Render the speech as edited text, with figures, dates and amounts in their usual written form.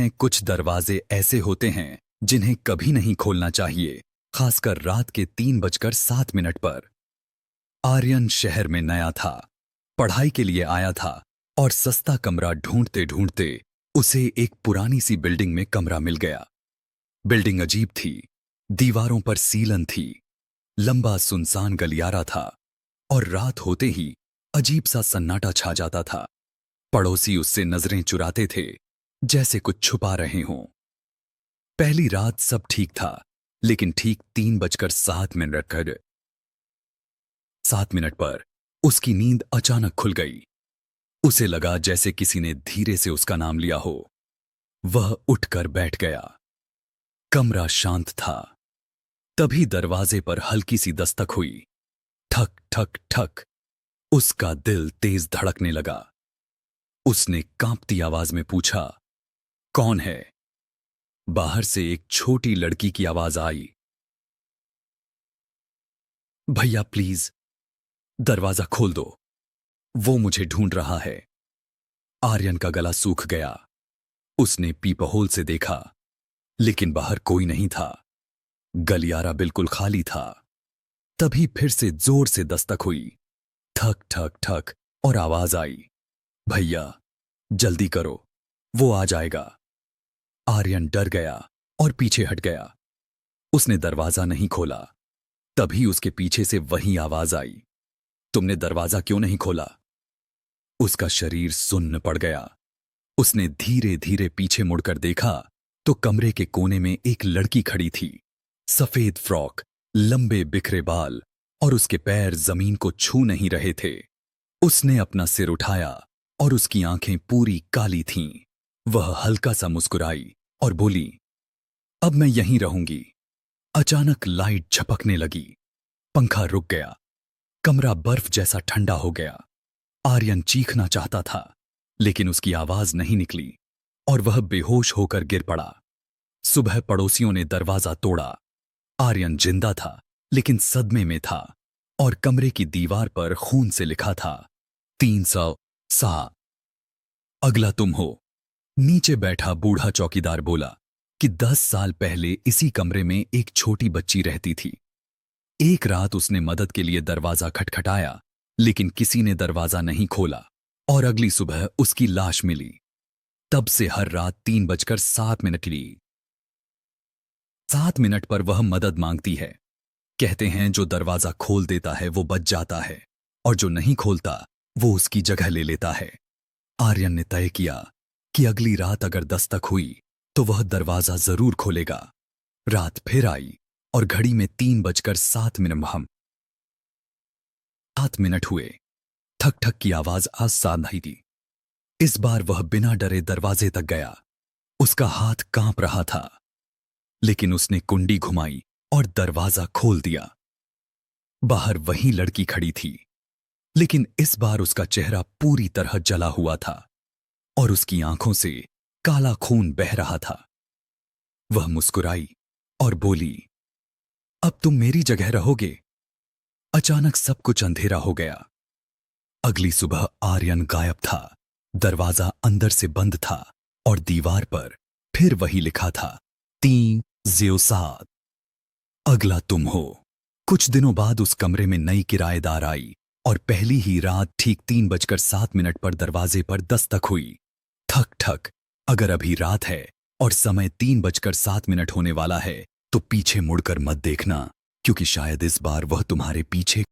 हैं कुछ दरवाजे ऐसे होते हैं जिन्हें कभी नहीं खोलना चाहिए, खासकर रात के 3:07 पर। आर्यन शहर में नया था, पढ़ाई के लिए आया था और सस्ता कमरा ढूंढते ढूंढते उसे एक पुरानी सी बिल्डिंग में कमरा मिल गया। बिल्डिंग अजीब थी, दीवारों पर सीलन थी, लंबा सुनसान गलियारा था और रात होते ही अजीब सा सन्नाटा छा जाता था। पड़ोसी उससे नजरें चुराते थे, जैसे कुछ छुपा रहे हों। पहली रात सब ठीक था, लेकिन ठीक 3:07 पर उसकी नींद अचानक खुल गई। उसे लगा जैसे किसी ने धीरे से उसका नाम लिया हो। वह उठकर बैठ गया। कमरा शांत था। तभी दरवाजे पर हल्की सी दस्तक हुई। ठक ठक ठक। उसका दिल तेज धड़कने लगा। उसने कांपती आवाज में पूछा, कौन है? बाहर से एक छोटी लड़की की आवाज आई, भैया प्लीज दरवाजा खोल दो, वो मुझे ढूंढ रहा है। आर्यन का गला सूख गया। उसने पीपहोल से देखा, लेकिन बाहर कोई नहीं था। गलियारा बिल्कुल खाली था। तभी फिर से जोर से दस्तक हुई। ठक ठक ठक और आवाज आई, भैया जल्दी करो, वो आ जाएगा। आर्यन डर गया और पीछे हट गया। उसने दरवाजा नहीं खोला। तभी उसके पीछे से वही आवाज आई, तुमने दरवाजा क्यों नहीं खोला? उसका शरीर सुन्न पड़ गया। उसने धीरे धीरे पीछे मुड़कर देखा तो कमरे के कोने में एक लड़की खड़ी थी। सफेद फ्रॉक, लंबे बिखरे बाल और उसके पैर जमीन को छू नहीं रहे थे। उसने अपना सिर उठाया और उसकी आंखें पूरी काली थीं। वह हल्का सा मुस्कुराई और बोली, अब मैं यहीं रहूंगी। अचानक लाइट झपकने लगी। पंखा रुक गया। कमरा बर्फ जैसा ठंडा हो गया। आर्यन चीखना चाहता था, लेकिन उसकी आवाज नहीं निकली और वह बेहोश होकर गिर पड़ा। सुबह पड़ोसियों ने दरवाजा तोड़ा। आर्यन जिंदा था, लेकिन सदमे में था और कमरे की दीवार पर खून से लिखा था, 307। अगला तुम हो। नीचे बैठा बूढ़ा चौकीदार बोला कि 10 साल पहले इसी कमरे में एक छोटी बच्ची रहती थी। एक रात उसने मदद के लिए दरवाजा खटखटाया, लेकिन किसी ने दरवाजा नहीं खोला और अगली सुबह उसकी लाश मिली। तब से हर रात 3:07 की 7 पर वह मदद मांगती है। कहते हैं जो दरवाजा खोल देता है वो बच जाता है और जो नहीं खोलता वो उसकी जगह ले लेता है। आर्यन ने तय किया कि अगली रात अगर दस्तक हुई तो वह दरवाजा जरूर खोलेगा। रात फिर आई और घड़ी में 3:07 हुए। ठक ठक की आवाज आसान नहीं थी। इस बार वह बिना डरे दरवाजे तक गया। उसका हाथ कांप रहा था, लेकिन उसने कुंडी घुमाई और दरवाजा खोल दिया। बाहर वही लड़की खड़ी थी, लेकिन इस बार उसका चेहरा पूरी तरह जला हुआ था और उसकी आंखों से काला खून बह रहा था। वह मुस्कुराई और बोली, अब तुम मेरी जगह रहोगे। अचानक सब कुछ अंधेरा हो गया। अगली सुबह आर्यन गायब था। दरवाजा अंदर से बंद था और दीवार पर फिर वही लिखा था, 307। अगला तुम हो। कुछ दिनों बाद उस कमरे में नई किराएदार आई और पहली ही रात ठीक 3:07 पर दरवाजे पर दस्तक हुई। ठक ठक। अगर अभी रात है और समय 3:07 होने वाला है तो पीछे मुड़कर मत देखना, क्योंकि शायद इस बार वह तुम्हारे पीछे